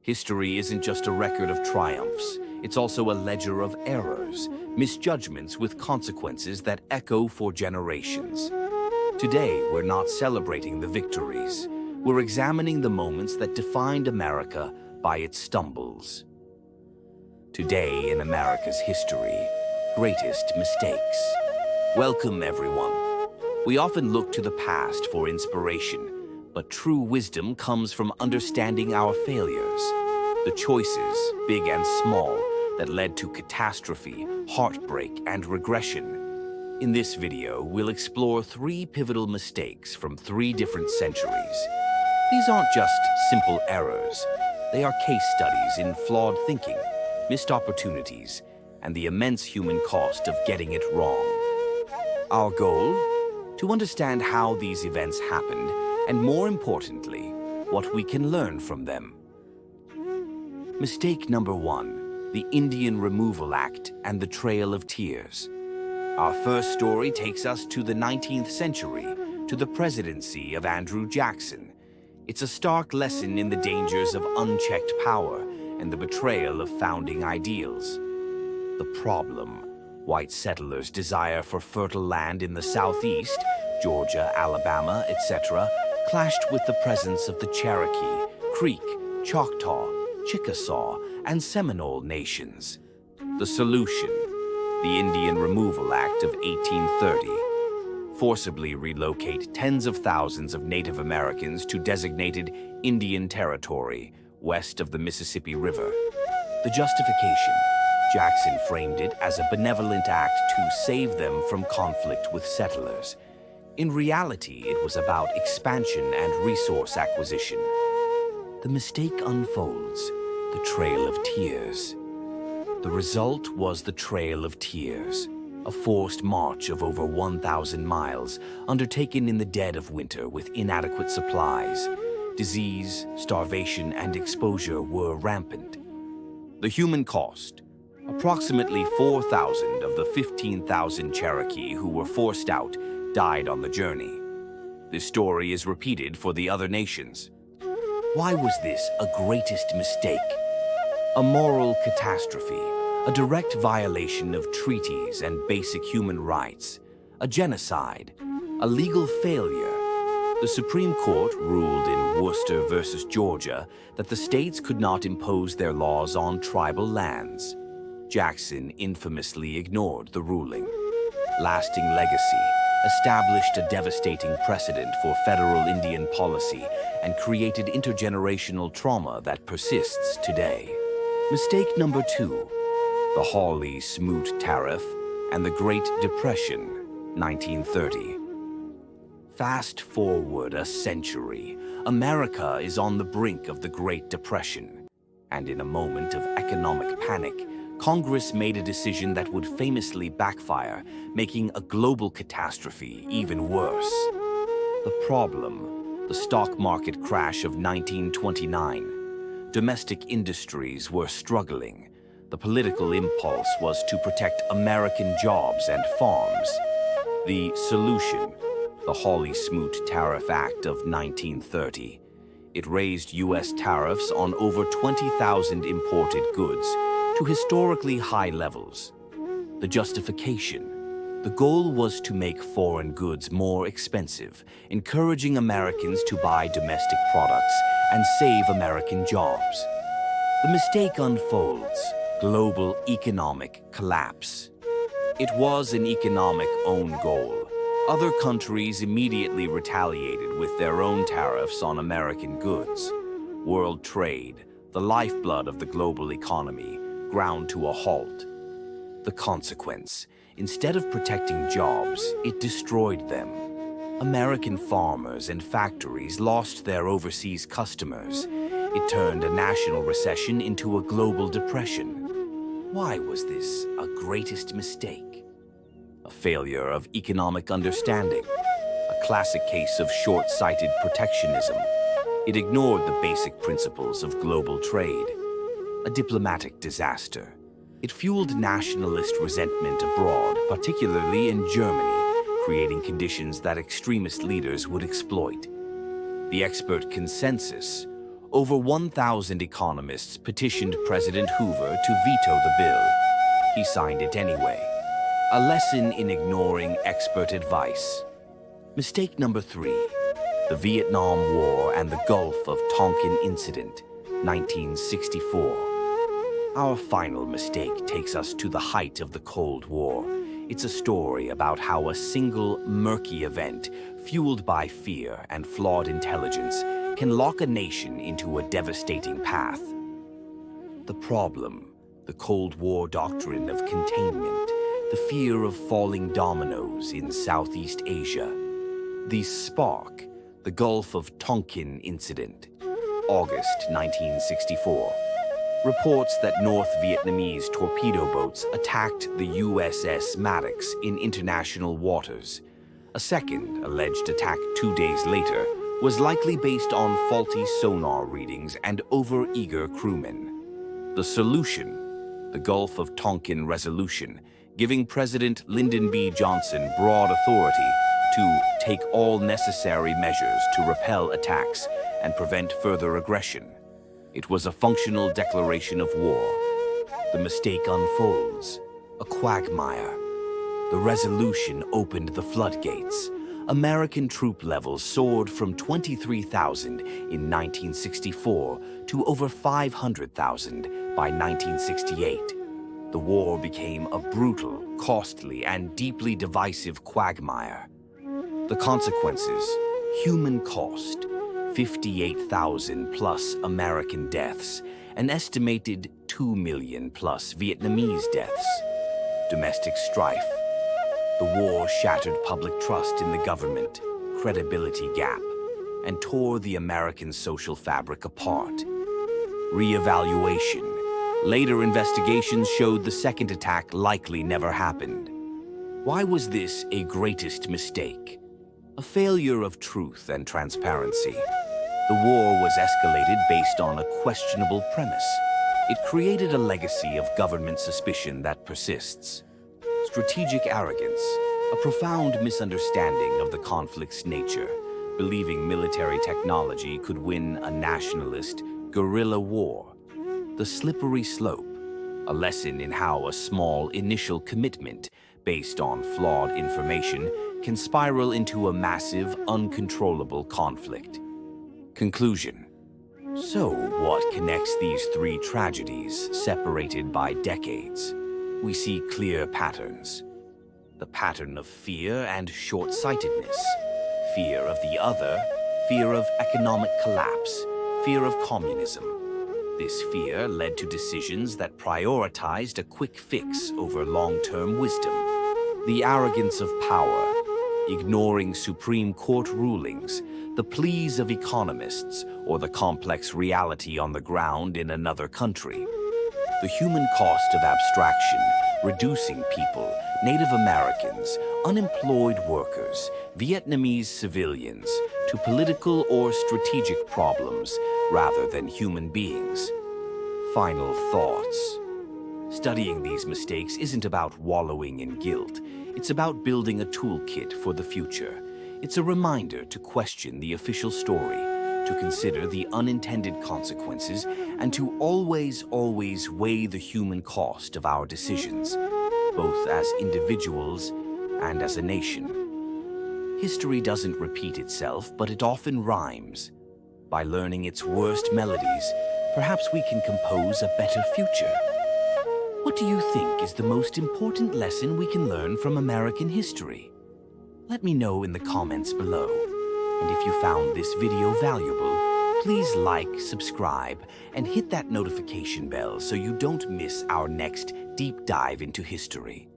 History isn't just a record of triumphs, it's also a ledger of errors, misjudgments with consequences that echo for generations. Today, we're not celebrating the victories. We're examining the moments that defined America by its stumbles. Today in America's history, greatest mistakes. Welcome, everyone. We often look to the past for inspiration, but true wisdom comes from understanding our failures, the choices, big and small, that led to catastrophe, heartbreak, and regression. In this video, we'll explore 3 pivotal mistakes from 3 different centuries. These aren't just simple errors. They are case studies in flawed thinking, missed opportunities, and the immense human cost of getting it wrong. Our goal? To understand how these events happened, and more importantly, what we can learn from them. Mistake number 1, the Indian Removal Act and the Trail of Tears. Our first story takes us to the 19th century, to the presidency of Andrew Jackson. It's a stark lesson in the dangers of unchecked power and the betrayal of founding ideals. The problem: white settlers' desire for fertile land in the southeast, Georgia, Alabama, etc., clashed with the presence of the Cherokee, Creek, Choctaw, Chickasaw, and Seminole nations. The solution: the Indian Removal Act of 1830. Forcibly relocate tens of thousands of Native Americans to designated Indian Territory west of the Mississippi River. The justification: Jackson framed it as a benevolent act to save them from conflict with settlers. In reality, it was about expansion and resource acquisition. The mistake unfolds: the Trail of Tears. The result was the Trail of Tears, a forced march of over 1,000 miles, undertaken in the dead of winter with inadequate supplies. Disease, starvation, and exposure were rampant. The human cost: approximately 4,000 of the 15,000 Cherokee who were forced out died on the journey. This story is repeated for the other nations. Why was this a greatest mistake? A moral catastrophe, a direct violation of treaties and basic human rights, a genocide, a legal failure. The Supreme Court ruled in Worcester versus Georgia that the states could not impose their laws on tribal lands. Jackson infamously ignored the ruling. Lasting legacy: established a devastating precedent for federal Indian policy and created intergenerational trauma that persists today. Mistake number 2, the Hawley-Smoot Tariff and the Great Depression, 1930. Fast forward a century, America is on the brink of the Great Depression, and in a moment of economic panic, Congress made a decision that would famously backfire, making a global catastrophe even worse. The problem: the stock market crash of 1929. Domestic industries were struggling. The political impulse was to protect American jobs and farms. The solution: the Hawley-Smoot Tariff Act of 1930. It raised U.S. tariffs on over 20,000 imported goods to historically high levels. The justification: the goal was to make foreign goods more expensive, encouraging Americans to buy domestic products and save American jobs. The mistake unfolds: global economic collapse. It was an economic own goal. Other countries immediately retaliated with their own tariffs on American goods. World trade, the lifeblood of the global economy, ground to a halt. The consequence: instead of protecting jobs, it destroyed them. American farmers and factories lost their overseas customers. It turned a national recession into a global depression. Why was this a greatest mistake? A failure of economic understanding, a classic case of short-sighted protectionism. It ignored the basic principles of global trade. A diplomatic disaster. It fueled nationalist resentment abroad, particularly in Germany, creating conditions that extremist leaders would exploit. The expert consensus: Over 1,000 economists petitioned President Hoover to veto the bill. He signed it anyway. A lesson in ignoring expert advice. Mistake number 3. The Vietnam War and the Gulf of Tonkin Incident, 1964. Our final mistake takes us to the height of the Cold War. It's a story about how a single, murky event, fueled by fear and flawed intelligence, can lock a nation into a devastating path. The problem, the Cold War doctrine of containment, the fear of falling dominoes in Southeast Asia. The spark, the Gulf of Tonkin Incident, August 1964. Reports that North Vietnamese torpedo boats attacked the USS Maddox in international waters. A second alleged attack 2 days later was likely based on faulty sonar readings and over-eager crewmen. The solution, the Gulf of Tonkin Resolution, giving President Lyndon B. Johnson broad authority to take all necessary measures to repel attacks and prevent further aggression. It was a functional declaration of war. The mistake unfolds, a quagmire. The resolution opened the floodgates. American troop levels soared from 23,000 in 1964 to over 500,000 by 1968. The war became a brutal, costly, and deeply divisive quagmire. The consequences, human cost, 58,000 plus American deaths, an estimated 2 million plus Vietnamese deaths. Domestic strife. The war shattered public trust in the government, credibility gap, and tore the American social fabric apart. Re-evaluation. Later investigations showed the second attack likely never happened. Why was this a greatest mistake? A failure of truth and transparency. The war was escalated based on a questionable premise. It created a legacy of government suspicion that persists. Strategic arrogance, a profound misunderstanding of the conflict's nature, believing military technology could win a nationalist, guerrilla war. The slippery slope, a lesson in how a small initial commitment based on flawed information can spiral into a massive, uncontrollable conflict. Conclusion. So, what connects these 3 tragedies, separated by decades? We see clear patterns. The pattern of fear and short-sightedness. Fear of the other, fear of economic collapse, fear of communism. This fear led to decisions that prioritized a quick fix over long-term wisdom. The arrogance of power, ignoring Supreme Court rulings, the pleas of economists, or the complex reality on the ground in another country. The human cost of abstraction, reducing people, Native Americans, unemployed workers, Vietnamese civilians, to political or strategic problems rather than human beings. Final thoughts. Studying these mistakes isn't about wallowing in guilt. It's about building a toolkit for the future. It's a reminder to question the official story, to consider the unintended consequences, and to always weigh the human cost of our decisions, both as individuals and as a nation. History doesn't repeat itself, but it often rhymes. By learning its worst melodies, perhaps we can compose a better future. What do you think is the most important lesson we can learn from American history? Let me know in the comments below. And if you found this video valuable, please like, subscribe, and hit that notification bell so you don't miss our next deep dive into history.